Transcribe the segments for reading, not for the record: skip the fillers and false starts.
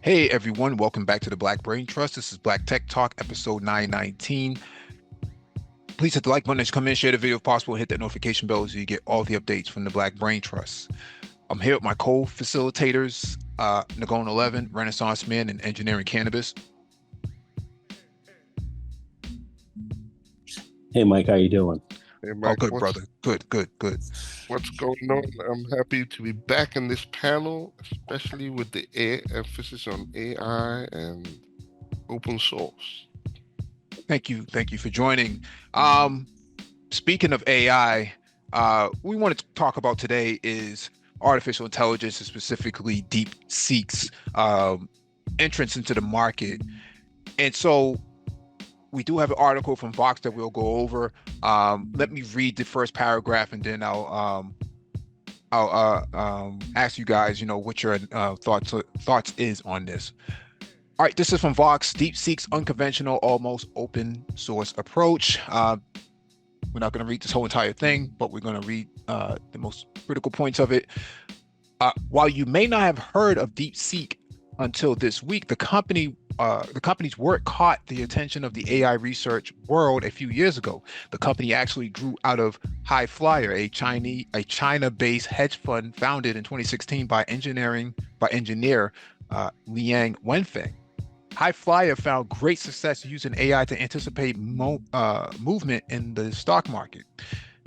Hey everyone, welcome back to the Black Brain Trust. This is Black Tech Talk, episode 919. Please hit the like button as you come in, share the video if possible, hit that notification bell so you get all the updates from the Black Brain Trust. I'm here with my co-facilitators, Nagone 11, Renaissance Man, and Engineering Cannabis. Hey Mike, how you doing? Hey Oh, Mike, good, what's brother. Good, good, good. what's going on? I'm happy to be back in this panel, especially with the emphasis on AI and open source. Thank you for joining. Um, Speaking of AI, we want to talk about today is artificial intelligence, and specifically DeepSeek's entrance into the market. And so we do have an article from Vox that we'll go over. Let me read the first paragraph, and then I'll ask you guys, what your thoughts is on this. All right, this is from Vox. DeepSeek's unconventional, almost open source approach. We're not going to read this whole entire thing, but we're going to read the most critical points of it. While you may not have heard of DeepSeek until this week, the company's work caught the attention of the AI research world a few years ago. The company actually grew out of High Flyer, a China-based hedge fund founded in 2016 by engineer Liang Wenfeng. High Flyer found great success using AI to anticipate movement in the stock market.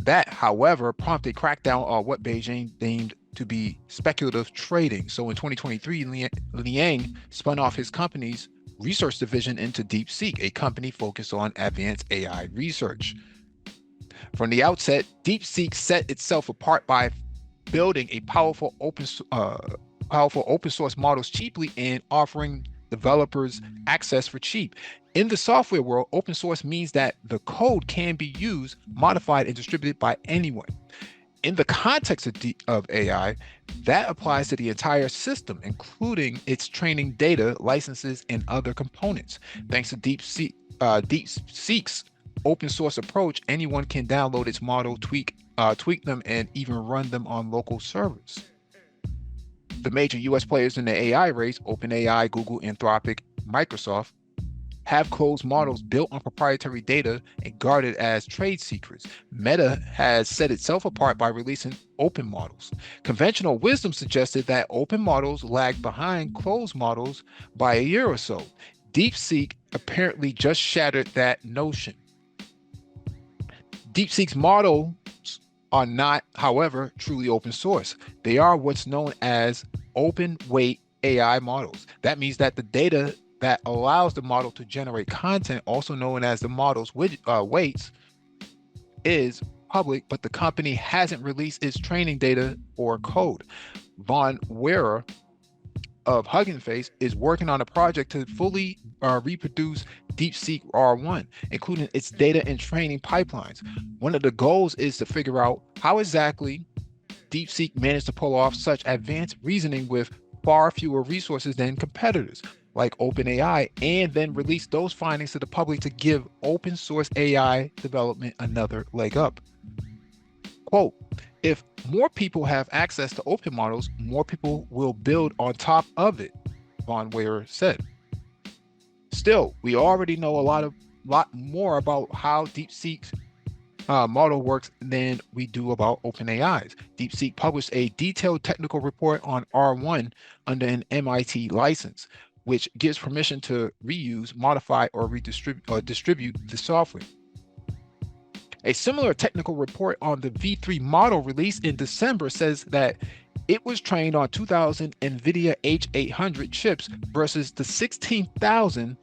That, however, prompted a crackdown on what Beijing deemed to be speculative trading. So in 2023, Liang spun off his company's research division into DeepSeek, a company focused on advanced AI research. From the outset, DeepSeek set itself apart by building a powerful open source models cheaply and offering developers access for cheap. In the software world, open source means that the code can be used, modified, and distributed by anyone. In the context of AI, that applies to the entire system, including its training data, licenses, and other components. Thanks to DeepSeek's open source approach, anyone can download its model, tweak them, and even run them on local servers. The major US players in the AI race, OpenAI, Google, Anthropic, Microsoft, have closed models built on proprietary data and guarded as trade secrets. Meta has set itself apart by releasing open models. Conventional wisdom suggested that open models lag behind closed models by a year or so. DeepSeek apparently just shattered that notion. DeepSeek's models are not, however, truly open source. They are what's known as open weight AI models. That means that the data that allows the model to generate content, also known as the model's weights, is public, but the company hasn't released its training data or code. Von Werer of Hugging Face is working on a project to fully reproduce DeepSeek R1, including its data and training pipelines. One of the goals is to figure out how exactly DeepSeek managed to pull off such advanced reasoning with far fewer resources than competitors like OpenAI, and then release those findings to the public to give open source AI development another leg up. Quote, if more people have access to open models, more people will build on top of it, Von Weyer said. Still, we already know a lot more about how DeepSeek's model works than we do about OpenAI's. DeepSeek published a detailed technical report on R1 under an MIT license, which gives permission to reuse, modify, or distribute the software. A similar technical report on the V3 model released in December says that it was trained on 2,000 NVIDIA H800 chips versus the 16,000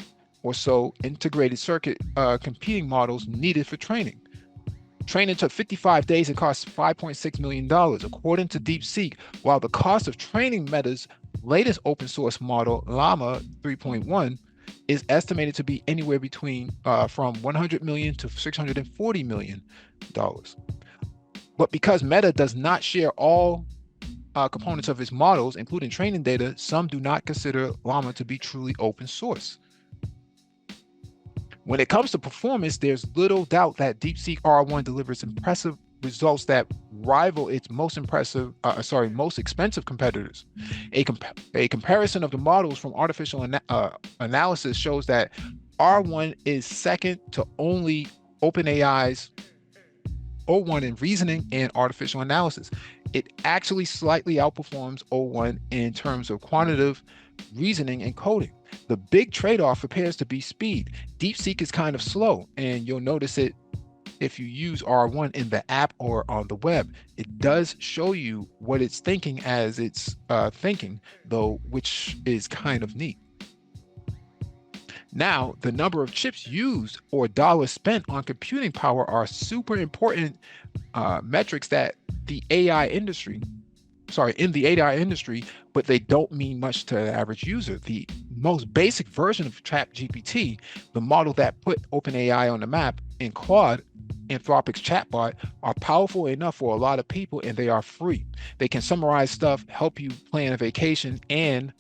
or so integrated circuit computing models needed for training. Training took 55 days and cost $5.6 million. According to DeepSeek, while the cost of training Meta's latest open source model, Llama 3.1, is estimated to be anywhere between from $100 million to $640 million. But because Meta does not share all components of its models, including training data, some do not consider Llama to be truly open source. When it comes to performance, there's little doubt that DeepSeek R1 delivers impressive results that rival its most expensive competitors. A comparison of the models from analysis shows that R1 is second to only OpenAI's O1 in reasoning and artificial analysis. It actually slightly outperforms O1 in terms of quantitative reasoning and coding. The big trade-off appears to be speed. DeepSeek is kind of slow, and you'll notice it if you use R1 in the app or on the web. It does show you what it's thinking as it's thinking, though, which is kind of neat. Now, the number of chips used or dollars spent on computing power are super important metrics that the AI industry, in the AI industry, but they don't mean much to the average user. The most basic version of ChatGPT, the model that put OpenAI on the map, and Claude, Anthropic's chatbot, are powerful enough for a lot of people, and they are free. They can summarize stuff, help you plan a vacation, and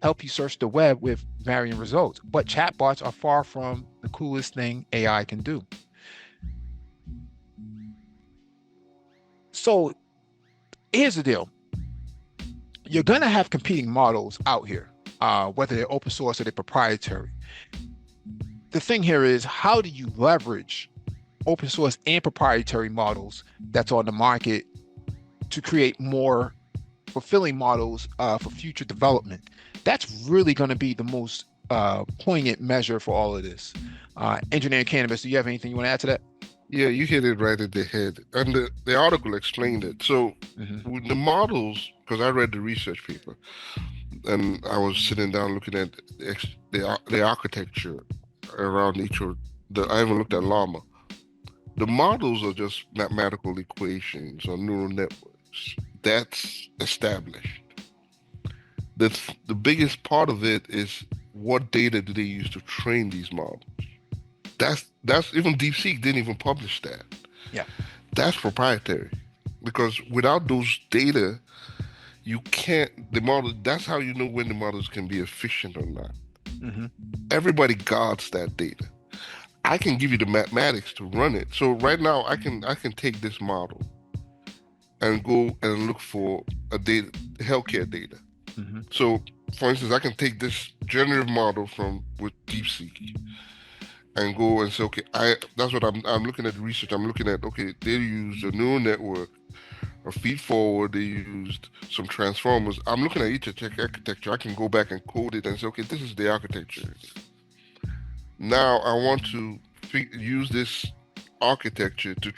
help you search the web with varying results. But chatbots are far from the coolest thing AI can do. So here's the deal. You're going to have competing models out here, whether they're open source or they're proprietary. The thing here is, how do you leverage open source and proprietary models that's on the market to create more fulfilling models for future development? That's really going to be the most poignant measure for all of this. Engineering Cannabis, do you have anything you want to add to that? Yeah, you hit it right at the head. And the article explained it. So with the models, because I read the research paper and I was sitting down looking at the architecture around each of I even looked at Llama. The models are just mathematical equations or neural networks. That's established. The biggest part of it is, what data do they use to train these models? That's even DeepSeek didn't even publish that. Yeah. That's proprietary, because without those data, you can't the model. That's how you know when the models can be efficient or not. Mm-hmm. Everybody guards that data. I can give you the mathematics to run it. So right now, I can take this model and go and look for healthcare data. Mm-hmm. So, for instance, I can take this generative model with DeepSeek and go and say, okay, that's what I'm looking at the research. I'm looking at, okay, they used a neural network, a feed forward, they used some transformers. I'm looking at each architecture. I can go back and code it and say, okay, this is the architecture. Now I want to use this architecture to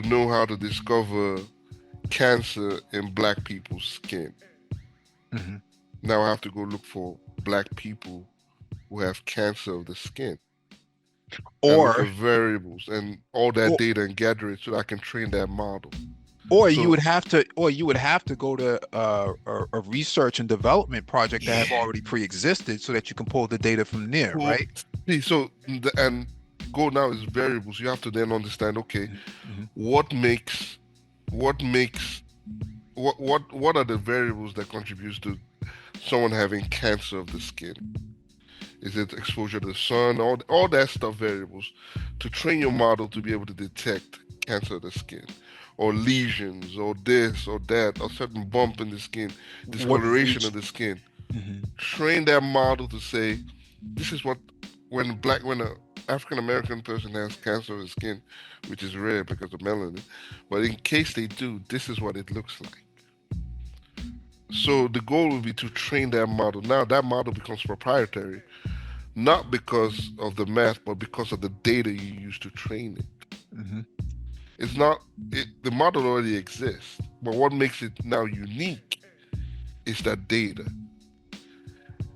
know how to discover cancer in black people's skin. Mm-hmm. Now I have to go look for black people who have cancer of the skin and look Or at variables and all that data and gather it so that I can train that model. you would have to go to a research and development project that have already pre-existed so that you can pull the data from there, right? And go now is variables. You have to then understand, okay, Mm-hmm. what are the variables that contributes to someone having cancer of the skin? Is it exposure to the sun? All that stuff variables to train your model to be able to detect cancer of the skin, or lesions, or this or that, or certain bump in the skin, What discoloration reach? of the skin. Mm-hmm. Train that model to say, this is what when a African American person has cancer of the skin, which is rare because of melanin, but in case they do, this is what it looks like. So the goal would be to train that model. Now that model becomes proprietary, not because of the math, but because of the data you use to train it. Mm-hmm. It's not the model already exists, but what makes it now unique is that data.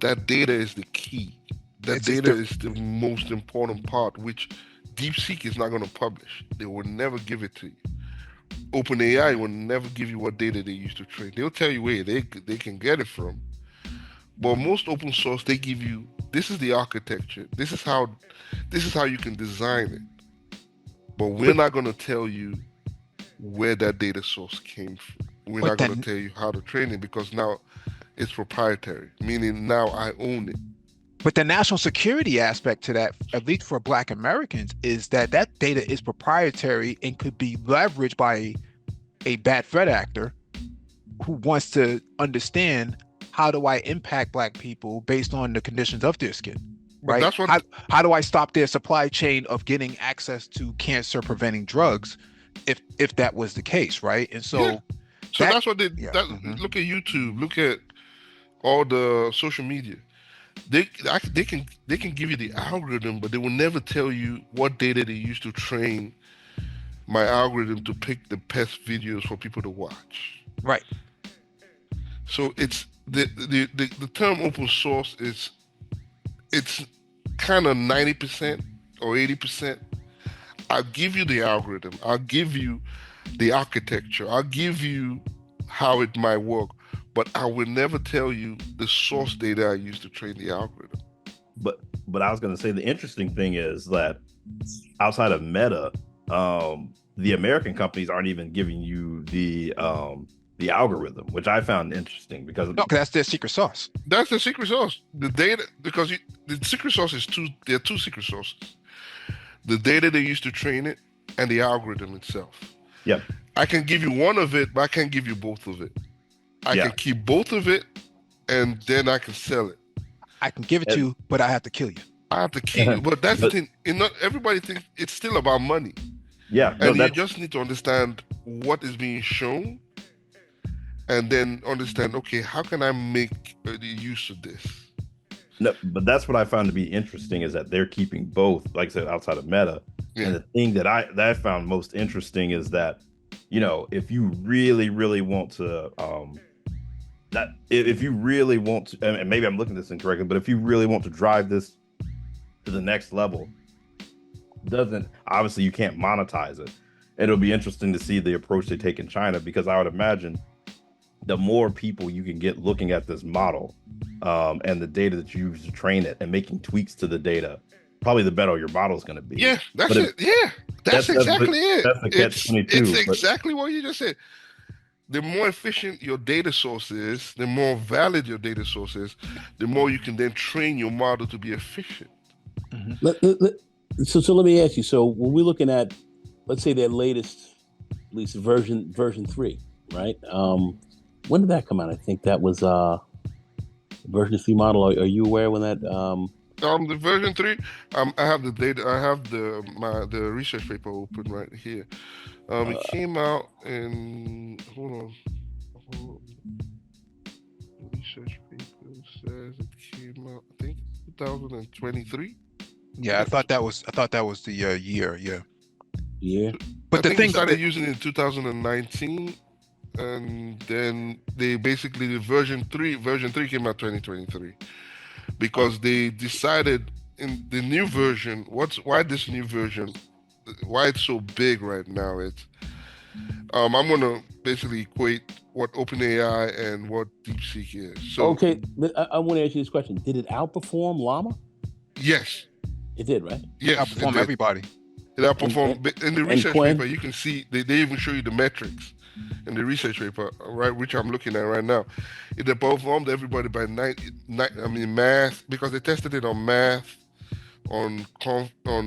That data is the key. That It's data is the most important part, which DeepSeek is not going to publish. They will never give it to you. OpenAI will never give you what data they use to train. They'll tell you where they can get it from. But most open source, they give you, this is the architecture. This is how you can design it. But we're not going to tell you where that data source came from. We're but not going to then tell you how to train it, because now it's proprietary, meaning now I own it. But the national security aspect to that, at least for Black Americans, is that that data is proprietary and could be leveraged by a bad threat actor who wants to understand how do I impact Black people based on the conditions of their skin, But right? that's what, How do I stop their supply chain of getting access to cancer preventing drugs if that was the case, right? And yeah. so So that that's what they, yeah. that, look at YouTube, look at all the social media. They can give you the algorithm, but they will never tell you what data they use to train my algorithm to pick the best videos for people to watch. Right. So it's the term open source is it's kind of 90% or 80%. I'll give you the algorithm. I'll give you the architecture. I'll give you how it might work, but I will never tell you the source data I use to train the algorithm. But I was going to say the interesting thing is that outside of Meta, the American companies aren't even giving you the algorithm, which I found interesting because No, 'cause that's their secret sauce. That's the secret sauce. The data, because the secret sauce is two. There are two secret sources: the data they use to train it and the algorithm itself. yeah, I can give you one of it, but I can't give you both of it. I yeah, can keep both of it, and then I can sell it. I can give it to and, you, but I have to kill you. I have to keep it. But that's the but thing. Not everybody thinks it's still about money, yeah, no, and you that's just need to understand what is being shown, and then understand. Okay, how can I make the use of this? no, but that's what I found to be interesting is that they're keeping both, like I said, outside of Meta. Yeah. And the thing that I found most interesting is that, if you really, really want to, that if you really want to, and maybe I'm looking at this incorrectly, but if you really want to drive this to the next level, doesn't obviously you can't monetize it. It'll be interesting to see the approach they take in China because I would imagine the more people you can get looking at this model and the data that you use to train it and making tweaks to the data, probably the better your model is going to be. Yeah, that's But it. Yeah, that's exactly it. That's the catch 22. It's exactly what you just said. The more efficient your data source is, the more valid your data source is, the more you can then train your model to be efficient. Mhm. So let me ask you. So when we're looking at, let's say their latest, at least version 3, right? When did that come out? I think that was version 3 model. Are you aware when that? The version 3, I have the data. I have the research paper open right here. It came out in hold on. The research paper says it came out, I think, 2023. Yeah, I thought that was the year. Yeah. Yeah. But I the think thing we started using it in 2019, and then they basically version 3 came out 2023 because they decided in the new version why this new version, why it's so big right now. It's I'm gonna basically equate what OpenAI and what DeepSeek is. So Okay. I want to ask you this question. Did it outperform Llama? yes, It did, right? yes, it outperform did. everybody. It outperformed in the and research Quinn? paper. You can see they even show you the metrics in the research paper, right, which I'm looking at right now. It outperformed everybody by math, because they tested it on math, on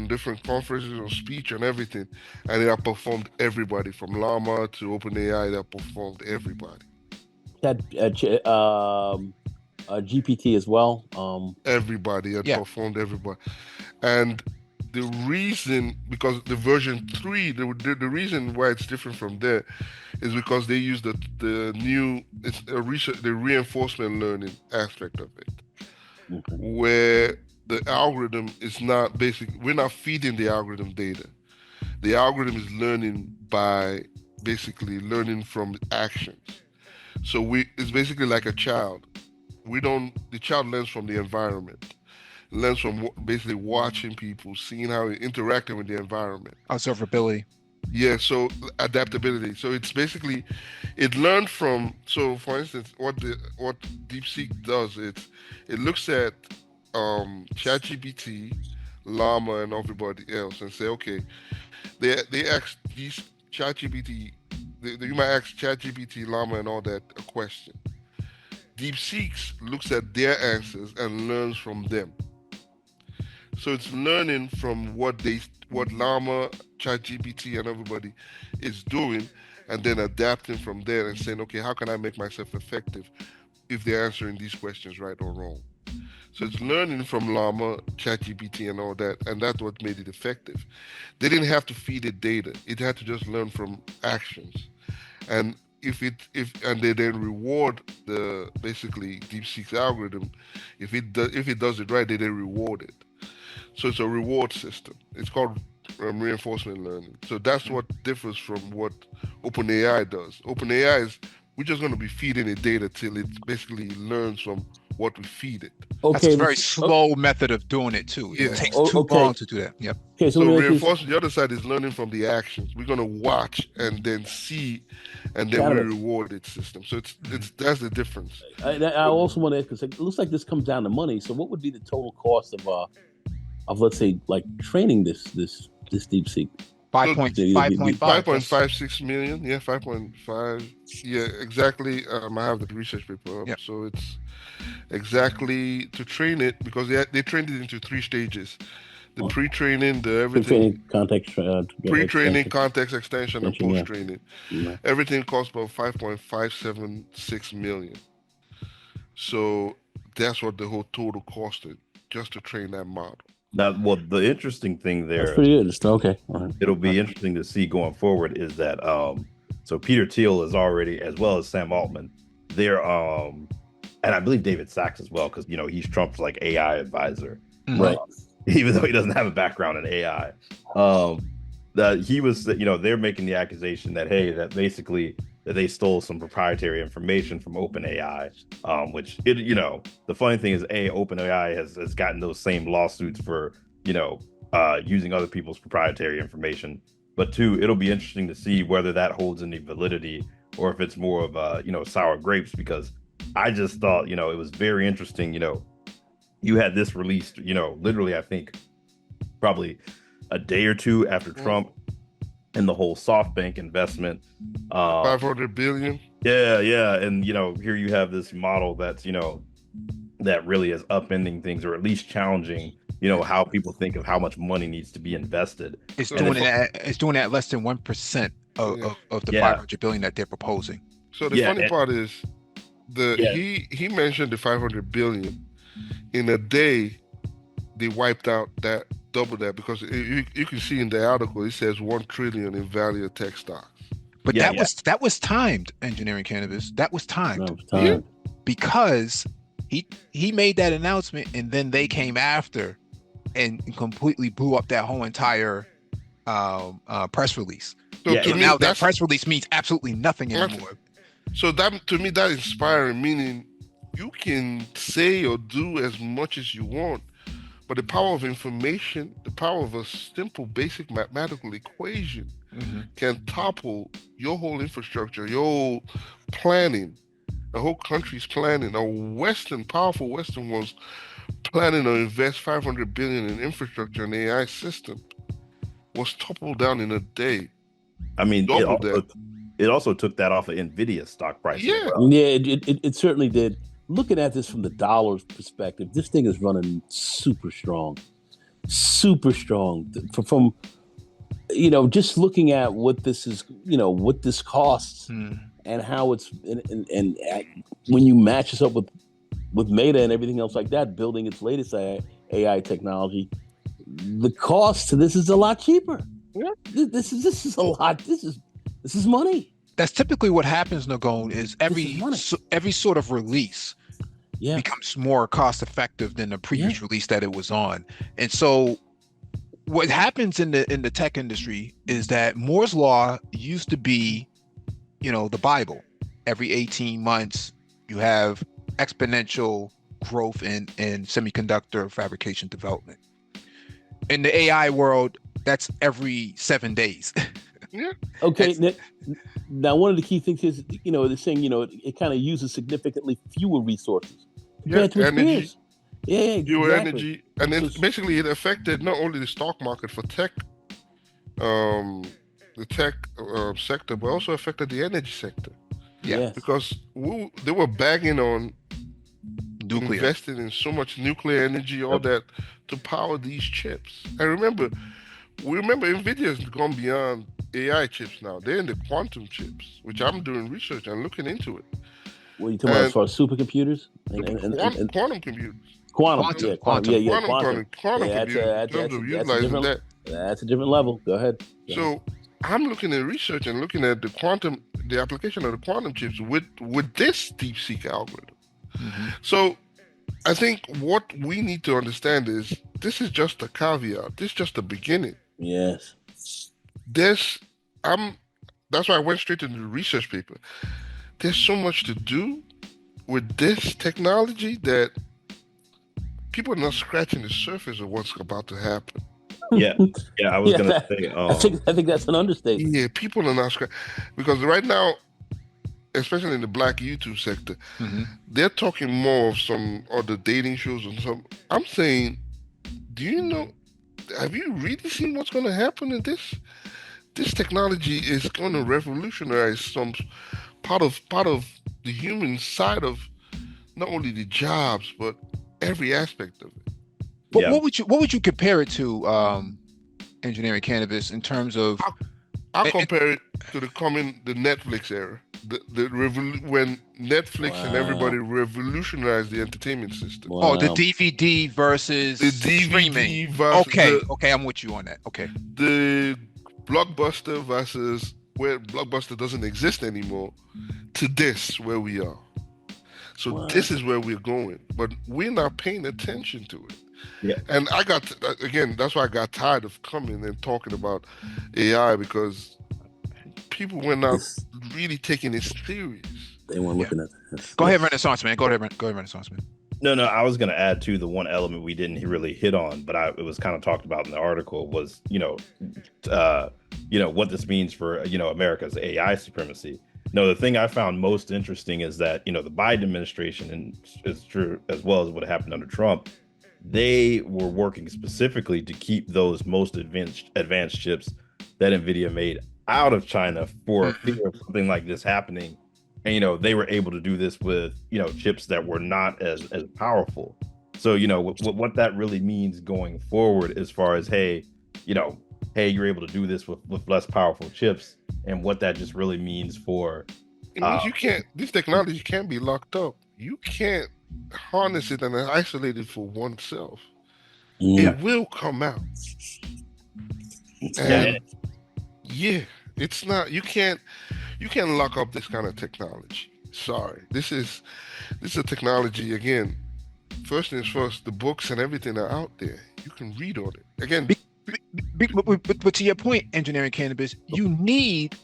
different conferences, on speech and everything, and it outperformed everybody from Llama to OpenAI. It outperformed everybody. That GPT as well. Everybody Yeah. outperformed everybody, and the reason, because the version 3, the reason why it's different from there is because they use the new, it's a research, the reinforcement learning aspect of it, Okay. where the algorithm is not we're not feeding the algorithm data. The algorithm is learning by basically learning from actions. So it's basically like a child. The child learns from the environment, learns from basically watching people, seeing how it interacting with the environment. Observability. Yeah, so adaptability. So it's basically, it learned from, so for instance, what DeepSeek does, it looks at ChatGPT, Llama, and everybody else and say, okay, they ask these ChatGPT, you might ask ChatGPT, Llama, and all that a question. DeepSeek looks at their answers and learns from them. So it's learning from what Llama, ChatGPT, and everybody is doing, and then adapting from there and saying, okay, how can I make myself effective if they're answering these questions right or wrong? So it's learning from Llama, ChatGPT, and all that, and that's what made it effective. They didn't have to feed it data; it had to just learn from actions. And if and they then reward the basically DeepSeek's algorithm, if it does it right, they then reward it. So it's a reward system. It's called reinforcement learning. So that's what differs from what OpenAI does. OpenAI is we're just going to be feeding it data till it basically learns from what we feed it. That's a very slow method of doing it too. It takes too long to do that. Yep. Okay, so reinforcement, the other side is learning from the actions. We're going to watch and then see, and then we reward its system. So it's that's the difference. I also want to ask, because it looks like this comes down to money. So what would be the total cost of let's say like training this DeepSeek? 5.56 million. Yeah, 5.5. Yeah, exactly. I have the research paper up. Yep. So it's exactly to train it, because they trained it into 3 stages: the pre-training, the everything, pre-training, context extension, and post-training. Yeah. Everything costs about 5.576 million. So that's what the whole total costed just to train that model. Now, well, the interesting thing there, that's pretty interesting. Okay, all right. It'll be interesting to see going forward is that so Peter Thiel is already, as well as Sam Altman, they're and I believe David Sachs as well, because he's Trump's like AI advisor, right? Even though he doesn't have a background in AI, that he was, they're making the accusation that that basically that they stole some proprietary information from OpenAI, which the funny thing is, OpenAI has gotten those same lawsuits for using other people's proprietary information, but 2, it'll be interesting to see whether that holds any validity or if it's more of sour grapes, because I just thought it was very interesting. You had this released literally I think probably a day or 2 after Trump and the whole SoftBank investment, 500 billion. Yeah, and here you have this model that's that really is upending things, or at least challenging how people think of how much money needs to be invested. It's doing it less than 1% of the 500 billion that they're proposing. So the funny part is he mentioned the 500 billion in a day. They wiped out that. Double that, because you can see in the article it says 1 trillion in value of tech stocks. But that was timed, Engineering Cannabis. That was timed. Because he made that announcement, and then they came after and completely blew up that whole entire press release. So to me, now that press release means absolutely nothing anymore. So that, to me, that inspiring, meaning you can say or do as much as you want, but the power of information, the power of a simple, basic mathematical equation can topple your whole infrastructure, your whole planning, the whole country's planning. A powerful Western was planning to invest 500 billion in infrastructure and AI system was toppled down in a day. I mean, it also took that off of NVIDIA stock price. Yeah, it certainly did. Looking at this from the dollar's perspective, this thing is running super strong. From just looking at what this is, what this costs and how it's, and when you match this up with Meta and everything else like that, building its latest AI technology, the cost to this is a lot cheaper. Yeah. This is a lot. This is money. That's typically what happens, Nagone, is every sort of release becomes more cost effective than the previous release that it was on. And so what happens in the tech industry is that Moore's Law used to be, the Bible. Every 18 months, you have exponential growth in semiconductor fabrication development. In the AI world, that's every 7 days. Yeah. Okay. Now, one of the key things is, they're saying, it kind of uses significantly fewer resources compared to its peers. Yeah, fewer energy, and then basically it affected not only the stock market for tech, the tech sector, but also affected the energy sector. Yeah, because they were bagging on Nuclear. invested in so much nuclear energy, all that, to power these chips. And we remember NVIDIA has gone beyond AI chips now. They're in the quantum chips, which I'm doing research and looking into it. What are you talking about as far as supercomputers and quantum computers? Quantum. Quantum Yeah, computers in terms of utilizing that. That's a different level. Go ahead. So I'm looking at research and looking at the application of the quantum chips with this DeepSeek algorithm. Mhm. So I think what we need to understand is this is just a caveat. This is just the beginning. Yes. That's why I went straight into the research paper. There's so much to do with this technology that people are not scratching the surface of what's about to happen. Yeah, I was gonna say. I think that's an understatement. Yeah, people are not scratching because right now, especially in the Black YouTube sector, they're talking more of some other dating shows and some. I'm saying, do you know? Have you really seen what's going to happen in this? This technology is going to revolutionize some part of the human side of not only the jobs but every aspect of it. But what would you compare it to, engineering cannabis, in terms of? I'll compare it to the Netflix era, when Netflix and everybody revolutionized the entertainment system. Wow. Oh, the DVD versus the DVD streaming. Versus okay, I'm with you on that. Okay. The Blockbuster versus where Blockbuster doesn't exist anymore, to this where we are. So this is where we're going, but we're not paying attention to it. Yeah. And that's why I got tired of coming and talking about AI, because people were not really taking it serious. They weren't looking at this. Go ahead, Renaissance Man. Go ahead, Renaissance Man. No, I was going to add to the one element we didn't really hit on, but it was kind of talked about in the article was, what this means for, America's AI supremacy. No, the thing I found most interesting is that, the Biden administration, and it's true as well as what happened under Trump, they were working specifically to keep those most advanced chips that NVIDIA made out of China for fear of something like this happening. And, they were able to do this with, chips that were not as powerful. So, what that really means going forward as far as, hey, you're able to do this with less powerful chips, and what that just really means for. It means this technology can't be locked up. You can't harness it and isolate it for oneself. It will come out. And it's not, you can't lock up this kind of technology. Sorry. This is a technology, again, first things first, the books and everything are out there. You can read on it. Again, but to your point, engineering cannabis, you need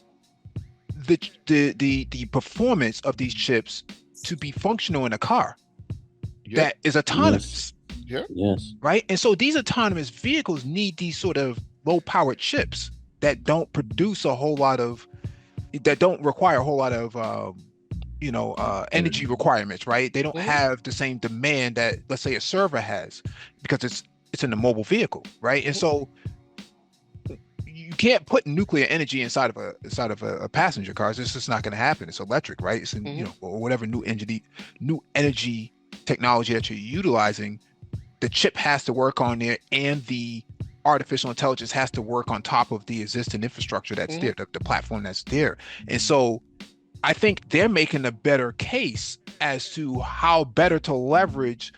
the performance of these chips to be functional in a car that is autonomous. Yes. Right. And so these autonomous vehicles need these sort of low powered chips that don't produce a whole lot of, that don't require a whole lot of, energy requirements. Right. They don't have the same demand that, let's say, a server has, because it's in a mobile vehicle. Right. And so you can't put nuclear energy inside of a passenger car. It's just not going to happen. It's electric, right? It's in, or whatever new energy technology that you're utilizing, the chip has to work on there, and the artificial intelligence has to work on top of the existing infrastructure that's there, the platform that's there. And so I think they're making a better case as to how better to leverage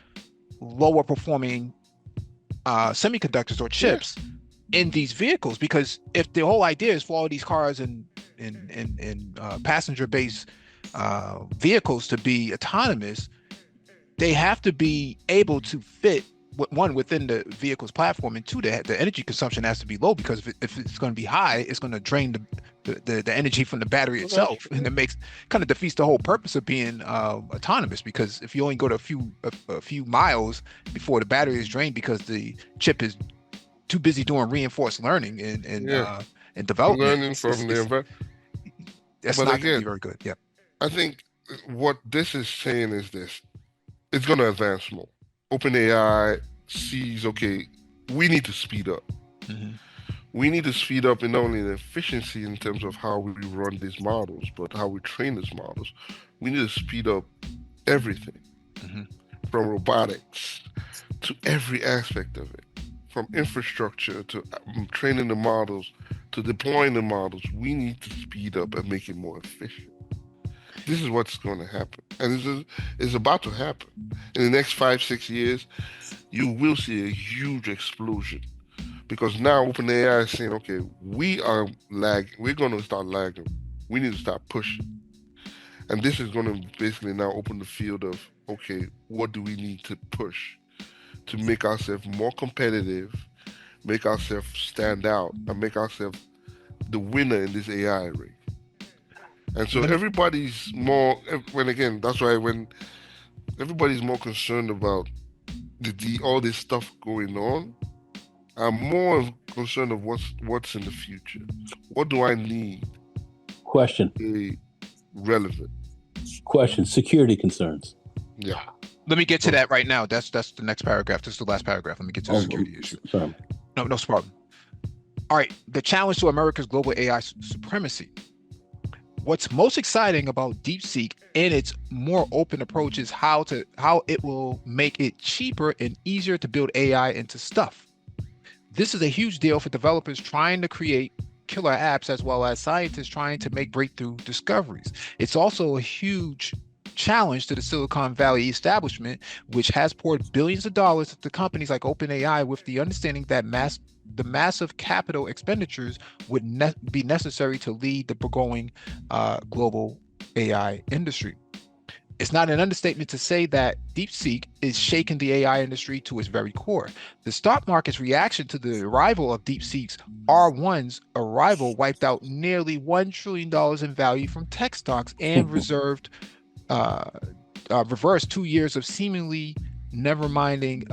lower performing semiconductors or chips in these vehicles, because if the whole idea is for all these cars and passenger based vehicles to be autonomous, they have to be able to fit one within the vehicle's platform, and two, the energy consumption has to be low, because if it's going to be high, it's going to drain the energy from the battery itself, and it kind of defeats the whole purpose of being autonomous, because if you only go to a few miles before the battery is drained because the chip is too busy doing reinforced learning and development, learning from the environment. That's not going to be very good. Yeah, I think what this is saying is this: it's going to advance more. OpenAI sees, okay, we need to speed up. We need to speed up in not only the efficiency in terms of how we run these models, but how we train these models. We need to speed up everything. from robotics to every aspect of it, from infrastructure to training the models to deploying the models. We need to speed up and make it more efficient. This is what's going to happen, and it's about to happen. In the next 5, 6 years, you will see a huge explosion because now OpenAI is saying, okay, we are lag. We're going to start lagging. We need to start pushing, and this is going to basically now open the field of, okay, what do we need to push to make ourselves more competitive, make ourselves stand out, and make ourselves the winner in this AI race. And so everybody's more, when again, that's why when everybody's more concerned about all this stuff going on, I'm more concerned of what's in the future. What do I need? Question. Relevant. Question. Security concerns. Yeah. Let me get to that right now. That's the next paragraph. This is the last paragraph. Let me get to the security issue. Sorry. No problem. All right. The challenge to America's global AI supremacy. What's most exciting about DeepSeek and its more open approach is how it will make it cheaper and easier to build AI into stuff. This is a huge deal for developers trying to create killer apps as well as scientists trying to make breakthrough discoveries. It's also a huge challenge to the Silicon Valley establishment, which has poured billions of dollars into companies like OpenAI with the understanding that the massive capital expenditures would be necessary to lead the growing global AI industry. It's not an understatement to say that DeepSeek is shaking the AI industry to its very core. The stock market's reaction to the arrival of DeepSeek's R1's arrival wiped out nearly $1 trillion in value from tech stocks and reversed 2 years of seemingly never-ending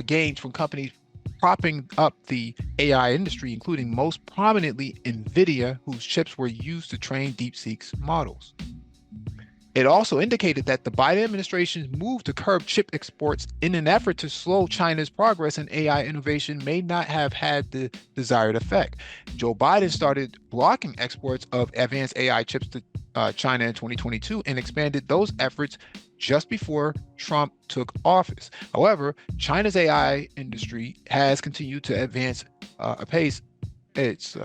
gains from companies propping up the AI industry, including most prominently NVIDIA, whose chips were used to train DeepSeek's models. It also indicated that the Biden administration's move to curb chip exports in an effort to slow China's progress in AI innovation may not have had the desired effect. Joe Biden started blocking exports of advanced AI chips to China in 2022 and expanded those efforts just before Trump took office. However, China's AI industry has continued to advance apace its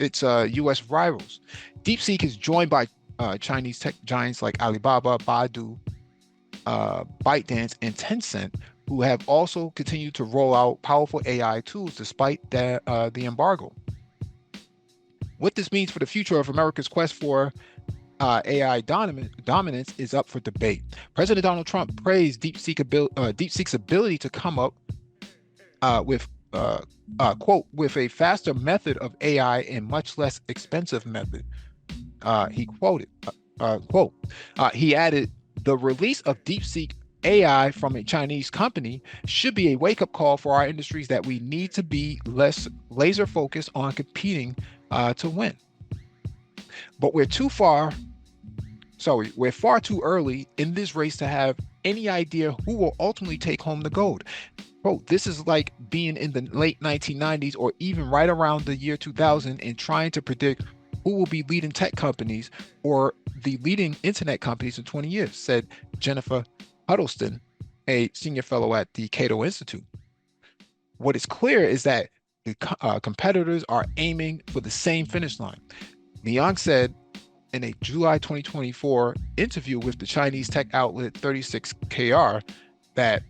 U.S. rivals. DeepSeek is joined by Chinese tech giants like Alibaba, Baidu, ByteDance, and Tencent, who have also continued to roll out powerful AI tools despite the embargo. What this means for the future of America's quest for AI dominance is up for debate. President Donald Trump praised DeepSeek's ability to come up with quote, with a faster method of AI and much less expensive method. He quoted, quote, he added, the release of DeepSeek AI from a Chinese company should be a wake-up call for our industries that we need to be less laser focused on competing to win. But we're far too early in this race to have any idea who will ultimately take home the gold. Quote, this is like being in the late 1990s or even right around the year 2000 and trying to predict who will be leading tech companies or the leading internet companies in 20 years, said Jennifer Huddleston, a senior fellow at the Cato Institute. What is clear is that the competitors are aiming for the same finish line. Liang said in a July 2024 interview with the Chinese tech outlet 36KR that,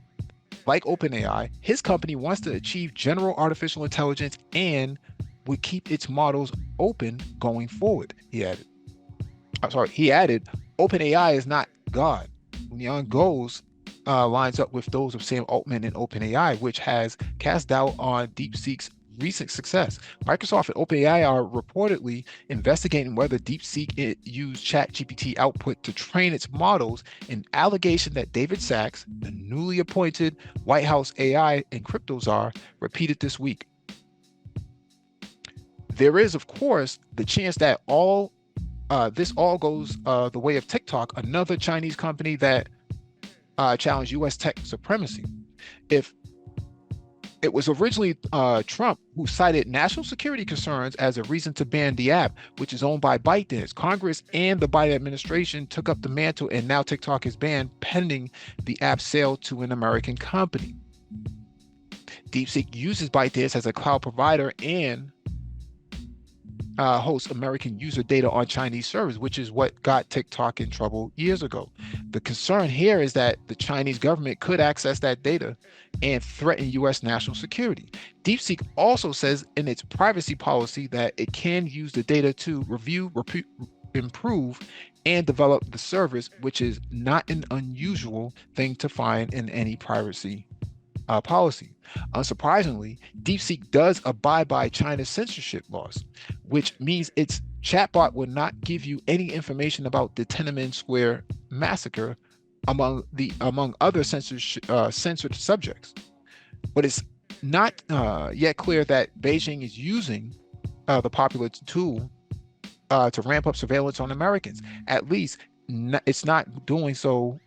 like OpenAI, his company wants to achieve general artificial intelligence and would keep its models open going forward, he added. He added, OpenAI is not God. Liang goals lines up with those of Sam Altman and OpenAI, which has cast doubt on DeepSeek's recent success. Microsoft and OpenAI are reportedly investigating whether DeepSeek used ChatGPT output to train its models, an allegation that David Sachs, the newly appointed White House AI and crypto czar, repeated this week. There is, of course, the chance that this all goes the way of TikTok, another Chinese company that challenged U.S. tech supremacy. If It was originally Trump who cited national security concerns as a reason to ban the app, which is owned by ByteDance. Congress and the Biden administration took up the mantle, and now TikTok is banned pending the app's sale to an American company. DeepSeek uses ByteDance as a cloud provider and hosts American user data on Chinese servers, which is what got TikTok in trouble years ago. The concern here is that the Chinese government could access that data and threaten U.S. national security. DeepSeek also says in its privacy policy that it can use the data to review, improve, and develop the service, which is not an unusual thing to find in any privacy policy. Unsurprisingly, DeepSeek does abide by China's censorship laws, which means its chatbot will not give you any information about the Tiananmen Square massacre, among other censored subjects. But it's not yet clear that Beijing is using the popular tool to ramp up surveillance on Americans. At least it's not doing so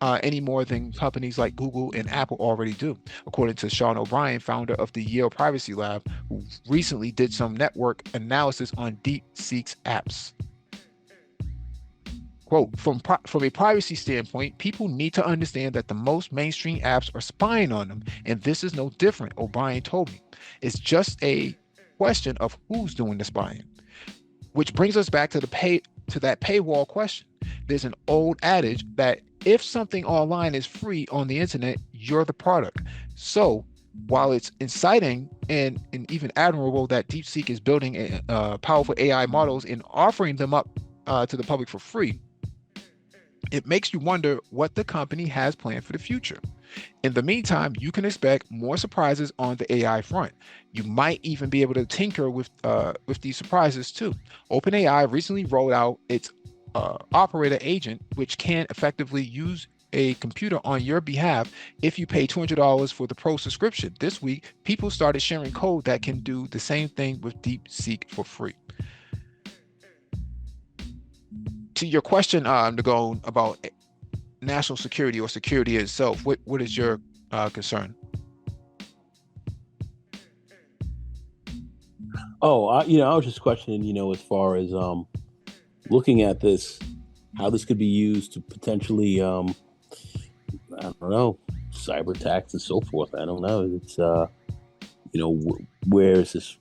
any more than companies like Google and Apple already do, according to Sean O'Brien, founder of the Yale Privacy Lab, who recently did some network analysis on DeepSeek's apps. Quote, from a privacy standpoint, people need to understand that the most mainstream apps are spying on them, and this is no different, O'Brien told me. It's just a question of who's doing the spying. Which brings us back to that paywall question. There's an old adage that if something online is free on the internet, you're the product. So while it's exciting and even admirable that DeepSeek is building powerful AI models and offering them up to the public for free, it makes you wonder what the company has planned for the future. In the meantime, you can expect more surprises on the AI front. You might even be able to tinker with these surprises too. OpenAI recently rolled out its operator agent, which can effectively use a computer on your behalf if you pay $200 for the pro subscription. This week, people started sharing code that can do the same thing with DeepSeek for free. To your question, Nagon, about national security or security itself, what is your concern? I was just questioning, as far as looking at this, how this could be used to potentially, I don't know, cyber attacks and so forth. I don't know. It's, where is this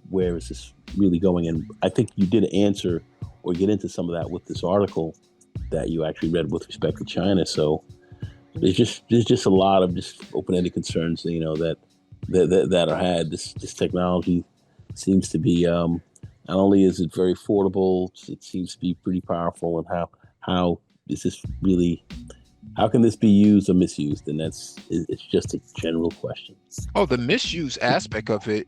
really going? And I think you did answer or get into some of that with this article that you actually read with respect to China. So there's just a lot of just open-ended concerns, that are had. This technology seems to be, not only is it very affordable, it seems to be pretty powerful. And how is this really? How can this be used or misused? And it's just a general question. Oh, the misuse aspect of it,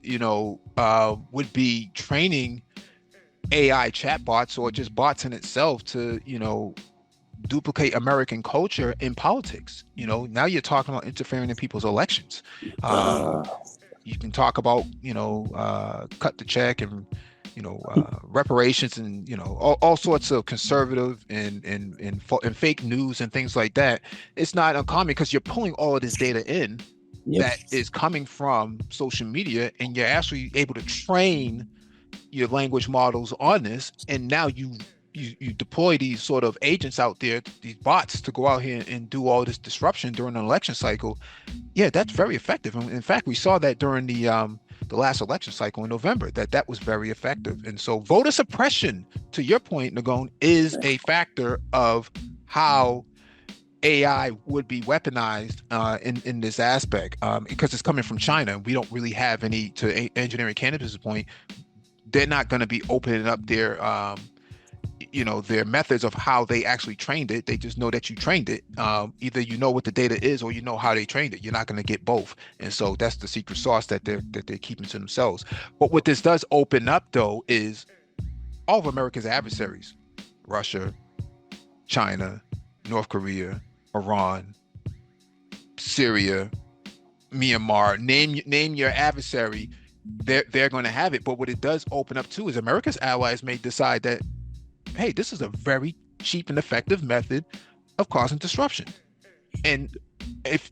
would be training AI chatbots or just bots in itself to, duplicate American culture in politics. Now you're talking about interfering in people's elections. You can talk about, cut the check and, reparations and, all sorts of conservative and fake news and things like that. It's not uncommon because you're pulling all of this data in that is coming from social media, and you're actually able to train your language models on this. And now you deploy these sort of agents out there, these bots, to go out here and do all this disruption during an election cycle. Yeah, that's very effective. In fact, we saw that during the last election cycle in November, that was very effective. And so voter suppression, to your point, Nagon, is a factor of how AI would be weaponized in this aspect, because it's coming from China. We don't really have any, to engineering cannabis' point, they're not going to be opening up their their methods of how they actually trained it. They just know that you trained it. Either you know what the data is or you know how they trained it. You're not going to get both. And so that's the secret sauce that they're keeping to themselves. But what this does open up, though, is all of America's adversaries: Russia, China, North Korea, Iran, Syria, Myanmar. Name your adversary. They're going to have it. But what it does open up too is America's allies may decide that, hey, this is a very cheap and effective method of causing disruption. And if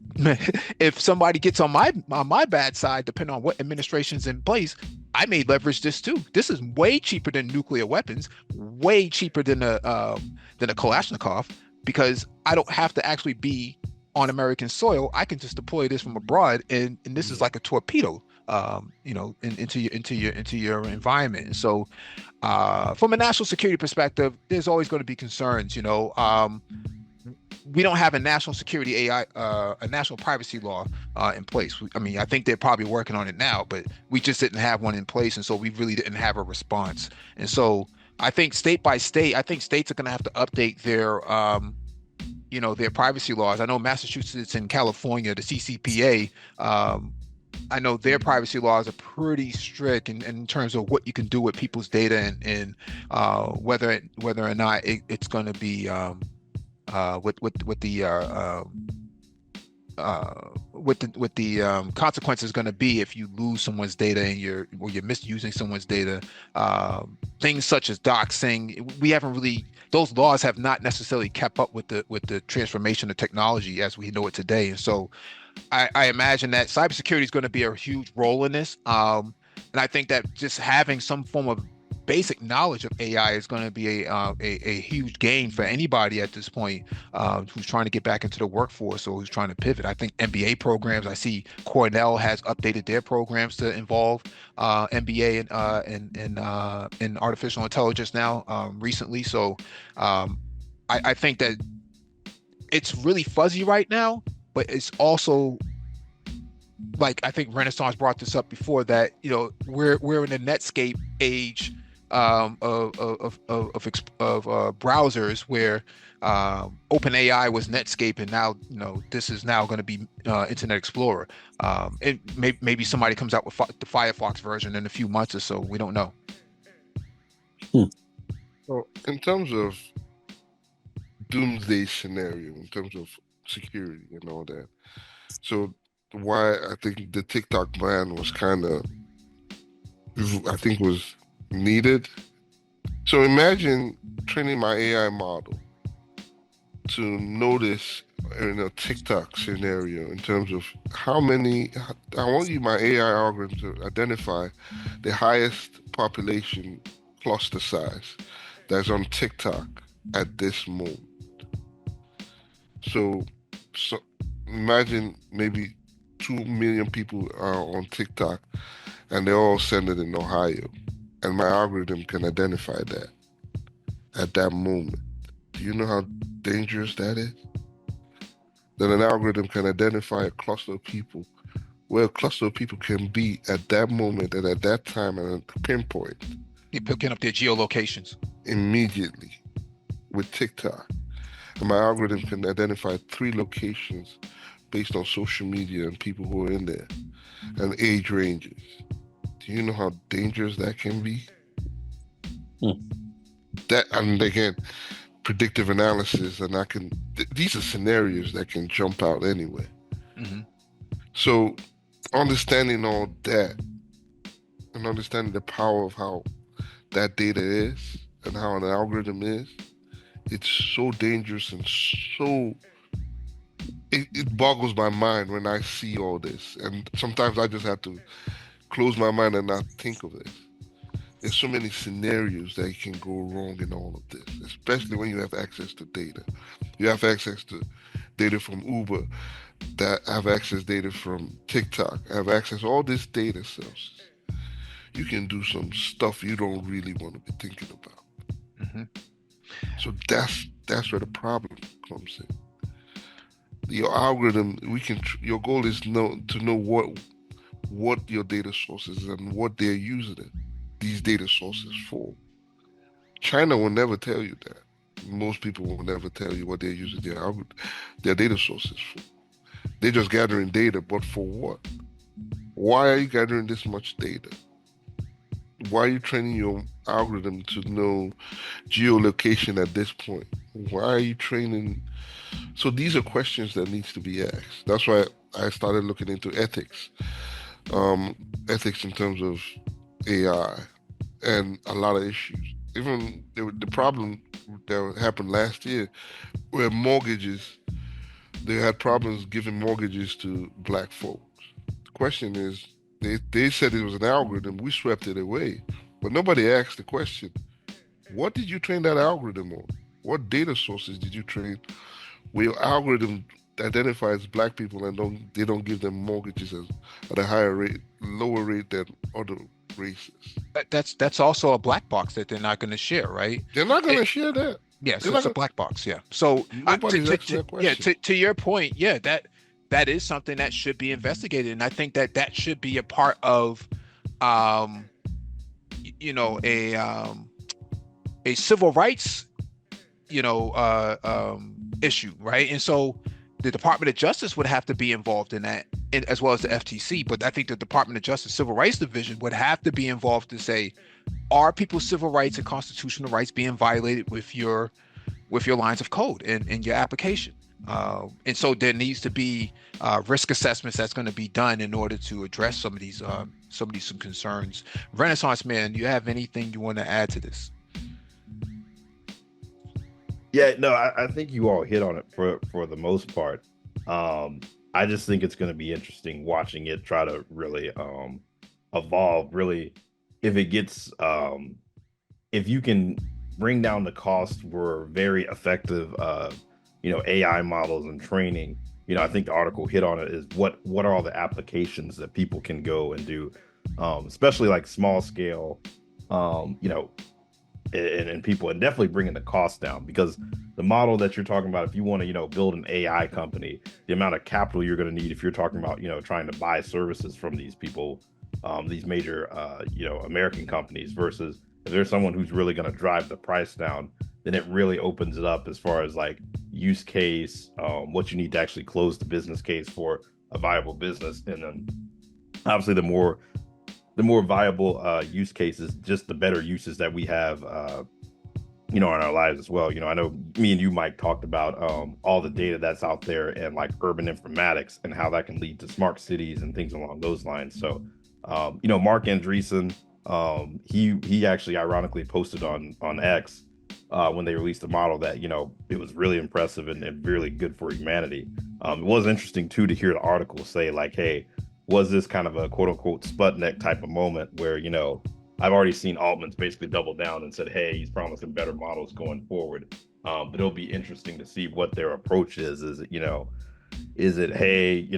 if somebody gets on my bad side, depending on what administration's in place, I may leverage this too. This is way cheaper than nuclear weapons, way cheaper than a Kalashnikov, because I don't have to actually be on American soil. I can just deploy this from abroad, and this is like a torpedo, into your environment. And so, from a national security perspective, there's always going to be concerns. We don't have a national security AI, a national privacy law in place. I mean, I think they're probably working on it now, but we just didn't have one in place, and so we really didn't have a response. And so, I think state by state, I think states are going to have to update their privacy laws. I know Massachusetts and California, the CCPA, I know their privacy laws are pretty strict in terms of what you can do with people's data, and whether or not it's going to be what the consequences going to be if you lose someone's data and you're misusing someone's data. Things such as doxing, we haven't really, those laws have not necessarily kept up with the transformation of technology as we know it today. And so I imagine that cybersecurity is going to be a huge role in this. And I think that just having some form of basic knowledge of AI is going to be a huge gain for anybody at this point, who's trying to get back into the workforce or who's trying to pivot. I think MBA programs, I see Cornell has updated their programs to involve MBA in artificial intelligence now, recently. So I think that it's really fuzzy right now, but it's also, like, I think Renaissance brought this up before, that we're in the Netscape age of browsers, where OpenAI was Netscape, and now this is now going to be Internet Explorer. Maybe somebody comes out with the Firefox version in a few months or so. We don't know. So in terms of doomsday scenario, in terms of security and all that, so why I think the TikTok ban was was needed. So imagine training my AI model to notice in a TikTok scenario in terms of I want my AI algorithm to identify the highest population cluster size that's on TikTok at this moment. So imagine maybe 2 million people are on TikTok and they're all centered in Ohio. And my algorithm can identify that at that moment. Do you know how dangerous that is? That an algorithm can identify a cluster of people, where a cluster of people can be at that moment and at that time and at pinpoint. You're picking up their geolocations Immediately with TikTok. And my algorithm can identify 3 locations based on social media and people who are in there and age ranges. Do you know how dangerous that can be? That, and again, predictive analysis, and these are scenarios that can jump out anyway. Mm-hmm. So understanding all that and understanding the power of how that data is and how an algorithm is, it's so dangerous and so it boggles my mind when I see all this. And sometimes I just have to close my mind and not think of this. There's so many scenarios that can go wrong in all of this, especially when you have access to data. You have access to data from Uber, that have access data from TikTok, have access to all these data sets. You can do some stuff you don't really want to be thinking about. Mm-hmm. So that's where the problem comes in. Your algorithm, your goal is to know what your data sources and what they're using these data sources for. China will never tell you that. Most people will never tell you what they're using their data sources for. They're just gathering data, but for what? Why are you gathering this much data? Why are you training your algorithm to know geolocation at this point? Why are you training? So these are questions that needs to be asked. That's why I started looking into ethics. Ethics in terms of AI and a lot of issues. Even the problem that happened last year where mortgages, they had problems giving mortgages to black folks. The question is, they said it was an algorithm. We swept it away, but nobody asked the question: what did you train that algorithm on? What data sources did you train where your algorithm identifies black people and they don't give them mortgages at a higher rate, lower rate than other races? That's also a black box that they're not going to share, right? They're not going to share that. Yeah, They're so not it's a gonna, black box. Yeah. So nobody's asking that yeah, question. to your point, yeah, that is something that should be investigated, and I think that should be a part of, um, you know, a civil rights, issue, right? And so the Department of Justice would have to be involved in that, as well as the FTC. But I think the Department of Justice Civil Rights Division would have to be involved to say, are people's civil rights and constitutional rights being violated with your lines of code and your application? And so there needs to be risk assessments that's going to be done in order to address some of these concerns. Renaissance Man, you have anything you want to add to this? Yeah, no, I think you all hit on it for the most part. I just think it's going to be interesting watching it try to really evolve. Really, if it gets if you can bring down the cost for very effective AI models and training. I think the article hit on it, is what are all the applications that people can go and do, especially like small scale, and people, and definitely bringing the cost down, because the model that you're talking about, if you want to build an AI company, the amount of capital you're going to need, if you're talking about trying to buy services from these people, these major American companies, versus if there's someone who's really going to drive the price down, then it really opens it up as far as like use case, what you need to actually close the business case for a viable business. And then obviously the more viable use cases, just the better uses that we have in our lives as well. I know me and you, Mike, talked about all the data that's out there and like urban informatics and how that can lead to smart cities and things along those lines. So Mark Andreessen, he actually ironically posted on X when they released the model that it was really impressive and really good for humanity. It was interesting too to hear the article say like, hey, was this kind of a quote unquote Sputnik type of moment where I've already seen Altman's basically double down and said, hey, he's promising better models going forward, but it'll be interesting to see what their approach is. Is it hey,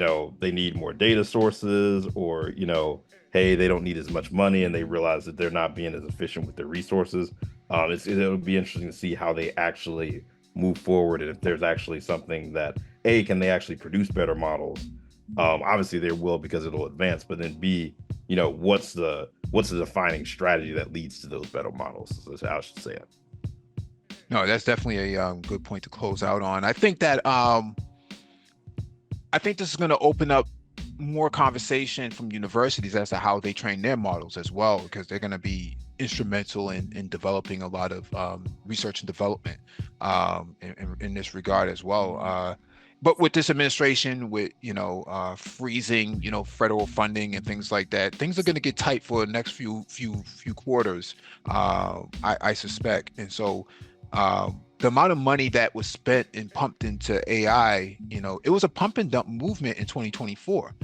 they need more data sources, or hey, they don't need as much money and they realize that they're not being as efficient with their resources. It'll be interesting to see how they actually move forward, and if there's actually something that can they actually produce better models. Obviously there will, because it'll advance, but then B, what's the defining strategy that leads to those better models? Is how I should say it. No, that's definitely a good point to close out on. I think that this is going to open up more conversation from universities as to how they train their models as well, because they're going to be instrumental in developing a lot of research and development in this regard as well. But with this administration, with freezing federal funding and things like that, things are going to get tight for the next few quarters, I suspect. And so the amount of money that was spent and pumped into AI, it was a pump and dump movement in 2024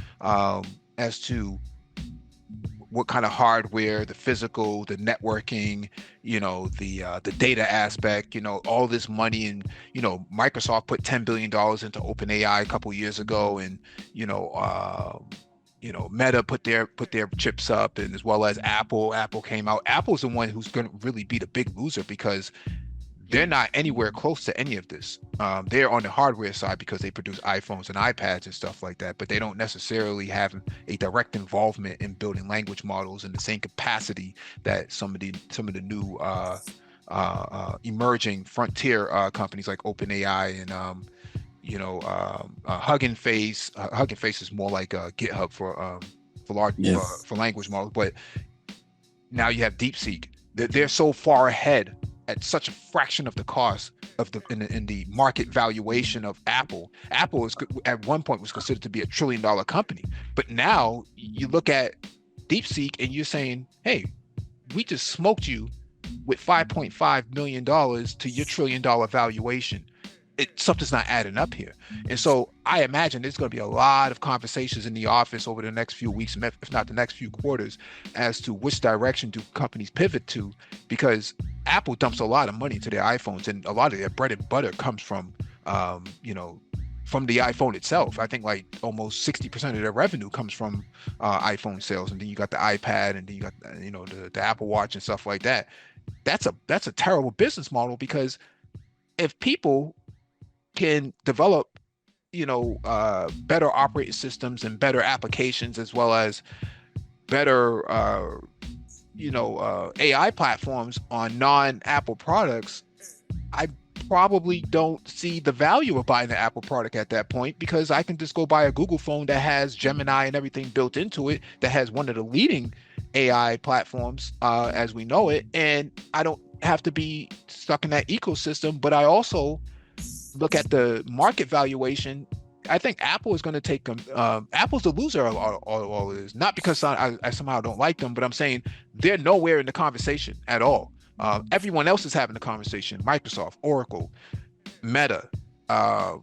as to what kind of hardware, the physical, the networking, the data aspect, all this money. And Microsoft put $10 billion into OpenAI a couple years ago, and Meta put their chips up, and as well as Apple came out. Apple's the one who's going to really be the big loser, because they're not anywhere close to any of this. They're on the hardware side because they produce iPhones and iPads and stuff like that, but they don't necessarily have a direct involvement in building language models in the same capacity that some of the new emerging frontier companies like OpenAI and Hugging Face. Hugging Face is more like GitHub for language models, but now you have DeepSeek. They're so far ahead at such a fraction of the cost of in the market valuation of Apple. Apple at one point was considered to be $1 trillion company, but now you look at DeepSeek and you're saying, hey, we just smoked you with $5.5 million to your $1 trillion valuation. something's not adding up here. And so I imagine there's going to be a lot of conversations in the office over the next few weeks, if not the next few quarters, as to which direction do companies pivot to, because Apple dumps a lot of money into their iPhones, and a lot of their bread and butter comes from, from the iPhone itself. I think like almost 60% of their revenue comes from iPhone sales, and then you got the iPad, and then you got the Apple Watch and stuff like that. That's a terrible business model, because if people can develop, better operating systems and better applications, as well as better, AI platforms on non-Apple products, I probably don't see the value of buying the Apple product at that point, because I can just go buy a Google phone that has Gemini and everything built into it, that has one of the leading AI platforms as we know it, and I don't have to be stuck in that ecosystem. But I also look at the market valuation. I think Apple is going to take them. Apple's the loser of all of this, not because I somehow don't like them, but I'm saying they're nowhere in the conversation at all. Everyone else is having the conversation: Microsoft, Oracle, Meta, what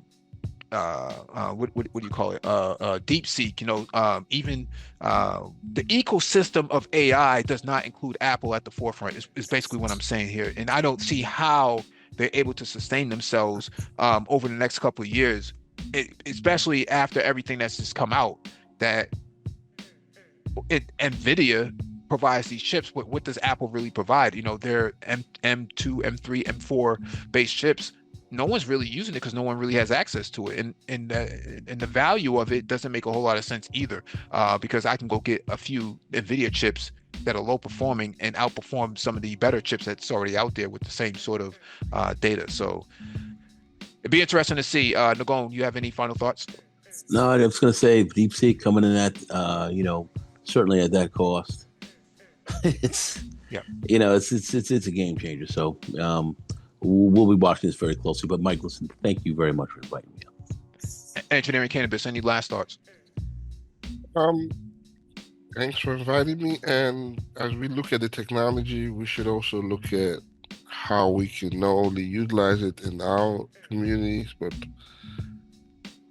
do you call it? DeepSeek. Even the ecosystem of AI does not include Apple at the forefront. Is basically what I'm saying here, and I don't see how they're able to sustain themselves over the next couple of years, especially after everything that's just come out. That NVIDIA provides these chips. What does Apple really provide? Their M2, M3, M4 based chips. No one's really using it because no one really has access to it, and the value of it doesn't make a whole lot of sense either, because I can go get a few NVIDIA chips that are low performing and outperform some of the better chips that's already out there with the same sort of data. So it'd be interesting to see. Nagon, you have any final thoughts? No, I was going to say DeepSeek coming in at certainly at that cost. It's it's a game changer. So we'll be watching this very closely. But Mike, listen, thank you very much for inviting me up. Engineering Cannabis, any last thoughts? Thanks for inviting me. And as we look at the technology, we should also look at how we can not only utilize it in our communities, but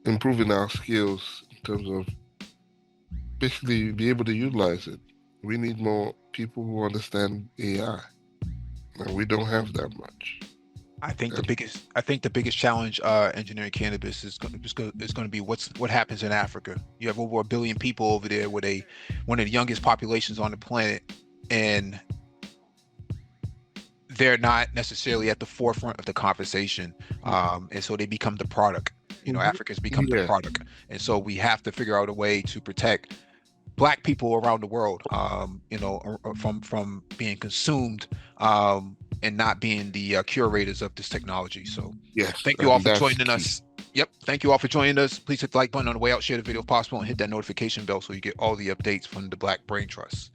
improving our skills in terms of basically be able to utilize it. We need more people who understand AI, and we don't have that much. I think the biggest challenge, Engineering Cannabis, is going to be what happens in Africa. You have over 1 billion people over there with one of the youngest populations on the planet, and they're not necessarily at the forefront of the conversation, and so they become the product. Africans become the product, and so we have to figure out a way to protect Black people around the world, from being consumed, and not being the curators of this technology. So yes, thank you all for joining us. Yep. Thank you all for joining us. Please hit the like button on the way out, share the video if possible, and hit that notification bell so you get all the updates from the Black Brain Trust.